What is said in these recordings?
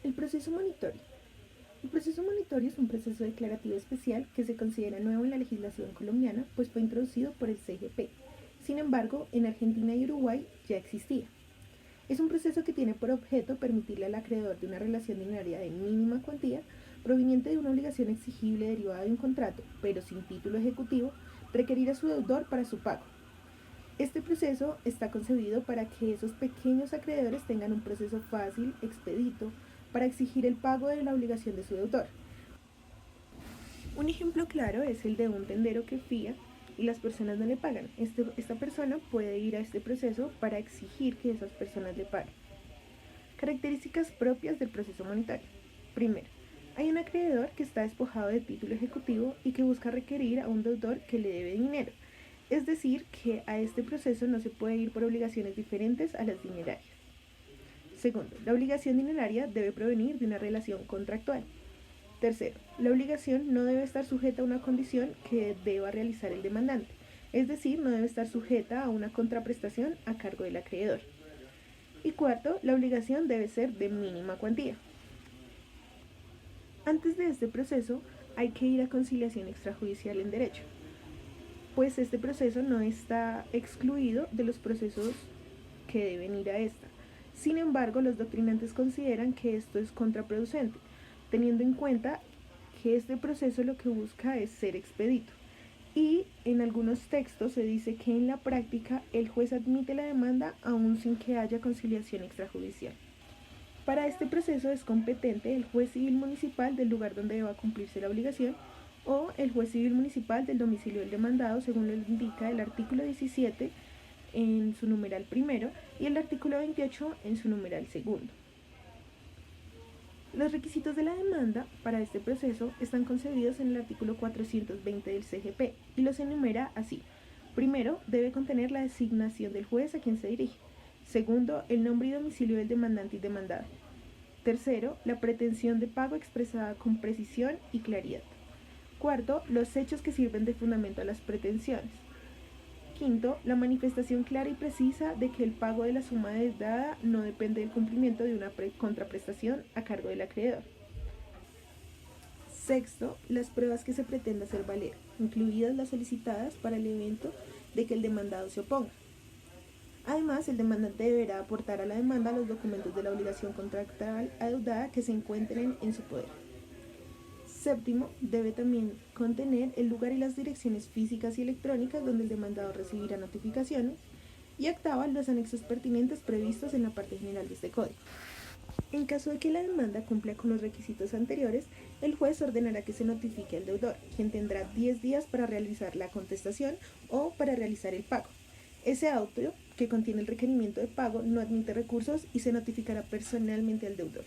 El proceso monitorio. El proceso monitorio es un proceso declarativo especial que se considera nuevo en la legislación colombiana, pues fue introducido por el CGP. Sin embargo, en Argentina y Uruguay ya existía. Es un proceso que tiene por objeto permitirle al acreedor de una relación dineraria de mínima cuantía, proveniente de una obligación exigible derivada de un contrato, pero sin título ejecutivo, requerir a su deudor para su pago. Este proceso está concebido para que esos pequeños acreedores tengan un proceso fácil, expedito, para exigir el pago de la obligación de su deudor. Un ejemplo claro es el de un tendero que fía y las personas no le pagan. Esta persona puede ir a este proceso para exigir que esas personas le paguen. Características propias del proceso monetario. Primero, hay un acreedor que está despojado de título ejecutivo y que busca requerir a un deudor que le debe dinero. Es decir, que a este proceso no se puede ir por obligaciones diferentes a las dinerarias. Segundo, la obligación dineraria debe provenir de una relación contractual. Tercero, la obligación no debe estar sujeta a una condición que deba realizar el demandante, es decir, no debe estar sujeta a una contraprestación a cargo del acreedor. Y cuarto, la obligación debe ser de mínima cuantía. Antes de este proceso, hay que ir a conciliación extrajudicial en derecho, pues este proceso no está excluido de los procesos que deben ir a esta. Sin embargo, los doctrinantes consideran que esto es contraproducente, teniendo en cuenta que este proceso lo que busca es ser expedito. Y en algunos textos se dice que en la práctica el juez admite la demanda aún sin que haya conciliación extrajudicial. Para este proceso es competente el juez civil municipal del lugar donde deba cumplirse la obligación o el juez civil municipal del domicilio del demandado, según lo indica el artículo 17 en su numeral primero y el artículo 28 en su numeral segundo. Los requisitos de la demanda para este proceso están concebidos en el artículo 420 del CGP y los enumera así. Primero, debe contener la designación del juez a quien se dirige. Segundo, el nombre y domicilio del demandante y demandado. Tercero, la pretensión de pago expresada con precisión y claridad. Cuarto, los hechos que sirven de fundamento a las pretensiones. Quinto, la manifestación clara y precisa de que el pago de la suma deudada no depende del cumplimiento de una contraprestación a cargo del acreedor. Sexto, las pruebas que se pretende hacer valer, incluidas las solicitadas para el evento de que el demandado se oponga. Además, el demandante deberá aportar a la demanda los documentos de la obligación contractual adeudada que se encuentren en su poder. Séptimo, debe también contener el lugar y las direcciones físicas y electrónicas donde el demandado recibirá notificaciones. Y octava, los anexos pertinentes previstos en la parte general de este código. En caso de que la demanda cumpla con los requisitos anteriores, el juez ordenará que se notifique al deudor, quien tendrá 10 días para realizar la contestación o para realizar el pago. Ese auto, que contiene el requerimiento de pago, no admite recursos y se notificará personalmente al deudor.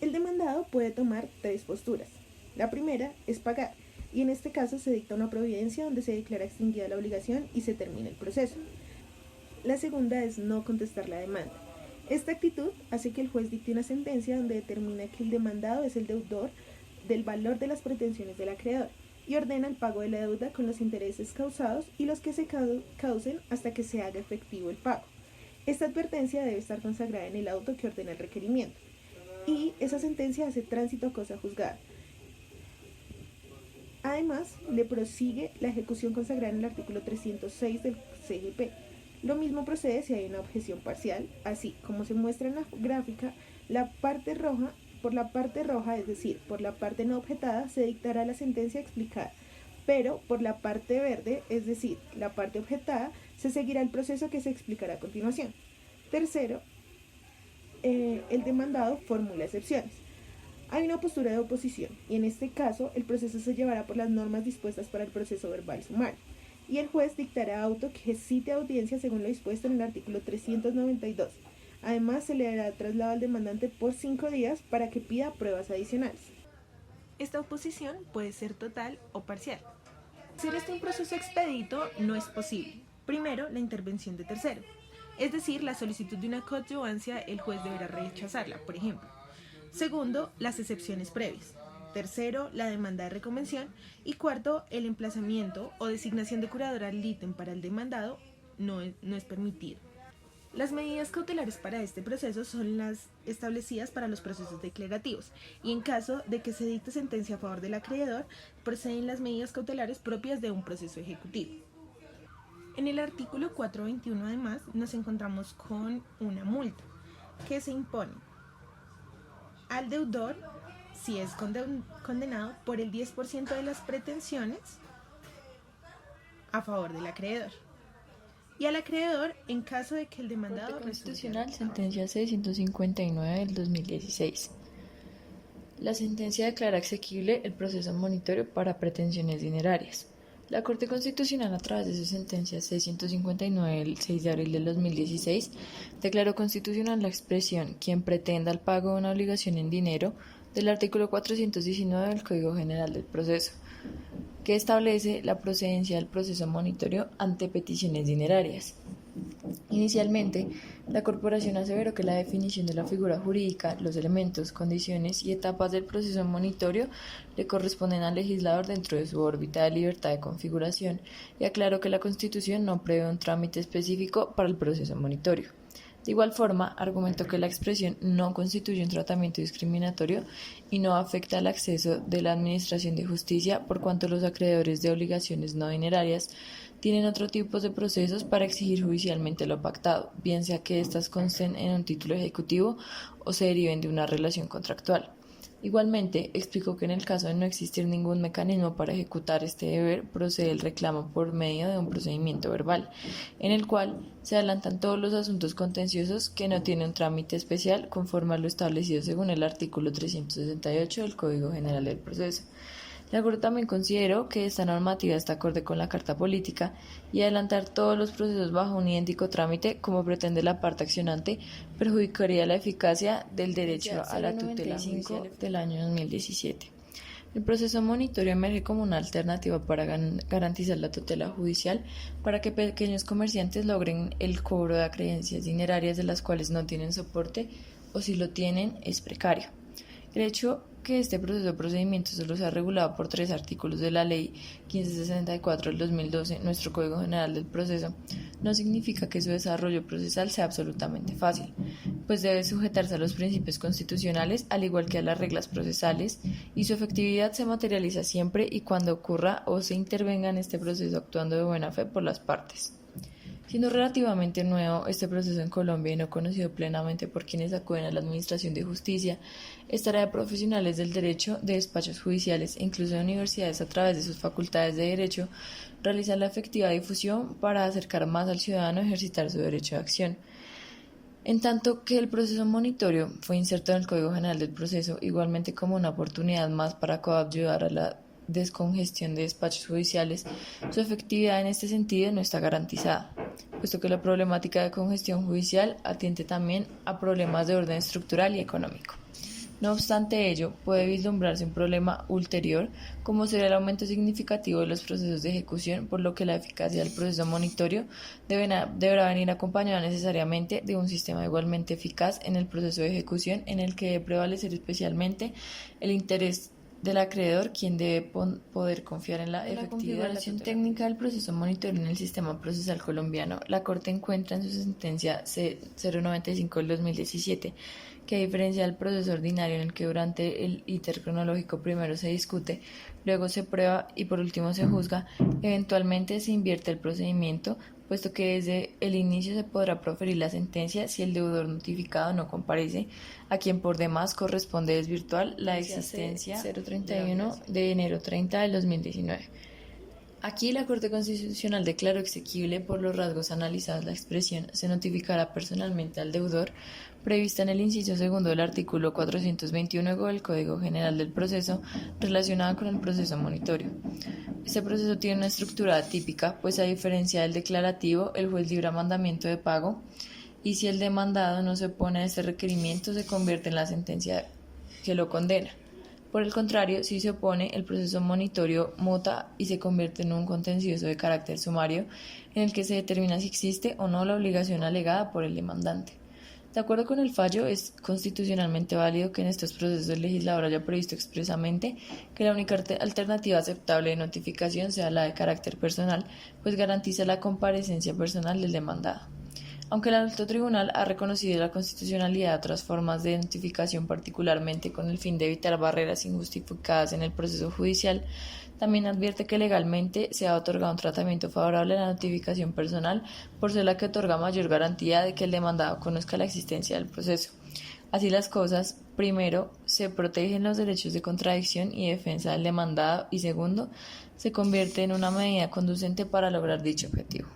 El demandado puede tomar 3 posturas. La primera es pagar, y en este caso se dicta una providencia donde se declara extinguida la obligación y se termina el proceso. La segunda es no contestar la demanda. Esta actitud hace que el juez dicte una sentencia donde determina que el demandado es el deudor del valor de las pretensiones del acreedor y ordena el pago de la deuda con los intereses causados y los que se causen hasta que se haga efectivo el pago. Esta advertencia debe estar consagrada en el auto que ordena el requerimiento y esa sentencia hace tránsito a cosa juzgada. Además, le prosigue la ejecución consagrada en el artículo 306 del CGP. Lo mismo procede si hay una objeción parcial, así como se muestra en la gráfica, por la parte roja, es decir, por la parte no objetada, se dictará la sentencia explicada, pero por la parte verde, es decir, la parte objetada, se seguirá el proceso que se explicará a continuación. Tercero, el demandado formula excepciones. Hay una postura de oposición y en este caso el proceso se llevará por las normas dispuestas para el proceso verbal sumario y el juez dictará auto que cite audiencia según lo dispuesto en el artículo 392. Además, se le dará traslado al demandante por 5 días para que pida pruebas adicionales. Esta oposición puede ser total o parcial. Hacer este un proceso expedito no es posible. Primero, la intervención de tercero. Es decir, la solicitud de una coadyuvancia el juez deberá rechazarla, por ejemplo. Segundo, las excepciones previas. Tercero, la demanda de reconvención. Y cuarto, el emplazamiento o designación de curador ad litem para el demandado no es permitido. Las medidas cautelares para este proceso son las establecidas para los procesos declarativos y en caso de que se dicte sentencia a favor del acreedor, proceden las medidas cautelares propias de un proceso ejecutivo. En el artículo 421 además nos encontramos con una multa que se impone al deudor si es condenado por el 10% de las pretensiones a favor del acreedor. Y al acreedor en caso de que el demandado... Corte Constitucional, sentencia 659 del 2016. La sentencia declara exequible el proceso monitorio para pretensiones dinerarias. La Corte Constitucional, a través de su sentencia 659 del 6 de abril del 2016, declaró constitucional la expresión "quien pretenda el pago de una obligación en dinero" del artículo 419 del Código General del Proceso, que establece la procedencia del proceso monitorio ante peticiones dinerarias. Inicialmente, la Corporación aseveró que la definición de la figura jurídica, los elementos, condiciones y etapas del proceso monitorio le corresponden al legislador dentro de su órbita de libertad de configuración y aclaró que la Constitución no prevé un trámite específico para el proceso monitorio. De igual forma, argumentó que la expresión no constituye un tratamiento discriminatorio y no afecta al acceso de la Administración de Justicia por cuanto los acreedores de obligaciones no dinerarias tienen otro tipo de procesos para exigir judicialmente lo pactado, bien sea que éstas consten en un título ejecutivo o se deriven de una relación contractual. Igualmente, explicó que en el caso de no existir ningún mecanismo para ejecutar este deber, procede el reclamo por medio de un procedimiento verbal, en el cual se adelantan todos los asuntos contenciosos que no tienen un trámite especial conforme a lo establecido según el artículo 368 del Código General del Proceso. La Corte también consideró que esta normativa está acorde con la Carta Política y adelantar todos los procesos bajo un idéntico trámite, como pretende la parte accionante, perjudicaría la eficacia del derecho a la tutela judicial del año 2017. El proceso monitorio emerge como una alternativa para garantizar la tutela judicial para que pequeños comerciantes logren el cobro de acreencias dinerarias de las cuales no tienen soporte o si lo tienen es precario. El hecho que este proceso o procedimiento solo sea regulado por 3 artículos de la Ley 1564 del 2012, nuestro Código General del Proceso, no significa que su desarrollo procesal sea absolutamente fácil, pues debe sujetarse a los principios constitucionales al igual que a las reglas procesales, y su efectividad se materializa siempre y cuando ocurra o se intervenga en este proceso actuando de buena fe por las partes. Siendo relativamente nuevo este proceso en Colombia y no conocido plenamente por quienes acuden a la Administración de Justicia, es tarea de profesionales del derecho, de despachos judiciales e incluso de universidades a través de sus facultades de derecho, realizar la efectiva difusión para acercar más al ciudadano a ejercitar su derecho de acción. En tanto que el proceso monitorio fue inserto en el Código General del Proceso, igualmente como una oportunidad más para ayudar a la descongestión de despachos judiciales, su efectividad en este sentido no está garantizada, puesto que la problemática de congestión judicial atiende también a problemas de orden estructural y económico. No obstante ello, puede vislumbrarse un problema ulterior, como será el aumento significativo de los procesos de ejecución, por lo que la eficacia del proceso monitorio deberá venir acompañada necesariamente de un sistema igualmente eficaz en el proceso de ejecución, en el que debe prevalecer especialmente el interés del acreedor, quien debe poder confiar en la efectividad. La configuración técnica del proceso monitorio en el sistema procesal colombiano, la Corte encuentra en su sentencia C095 del 2017 que, a diferencia del proceso ordinario en el que durante el íter cronológico primero se discute, luego se prueba y por último se juzga, eventualmente se invierte el procedimiento, puesto que desde el inicio se podrá proferir la sentencia si el deudor notificado no comparece, a quien por demás corresponde desvirtuar la existencia 031 de enero 30 del 2019. Aquí la Corte Constitucional declaró exequible por los rasgos analizados la expresión "se notificará personalmente al deudor", prevista en el inciso segundo del artículo 421 del Código General del Proceso, relacionada con el proceso monitorio. Este proceso tiene una estructura atípica, pues a diferencia del declarativo, el juez libra mandamiento de pago, y si el demandado no se opone a este requerimiento, se convierte en la sentencia que lo condena. Por el contrario, si se opone, el proceso monitorio muta y se convierte en un contencioso de carácter sumario, en el que se determina si existe o no la obligación alegada por el demandante. De acuerdo con el fallo, es constitucionalmente válido que en estos procesos el legislador haya previsto expresamente que la única alternativa aceptable de notificación sea la de carácter personal, pues garantiza la comparecencia personal del demandado. Aunque el alto tribunal ha reconocido la constitucionalidad de otras formas de notificación, particularmente con el fin de evitar barreras injustificadas en el proceso judicial, también advierte que legalmente se ha otorgado un tratamiento favorable a la notificación personal por ser la que otorga mayor garantía de que el demandado conozca la existencia del proceso. Así las cosas, primero, se protegen los derechos de contradicción y defensa del demandado y segundo, se convierte en una medida conducente para lograr dicho objetivo.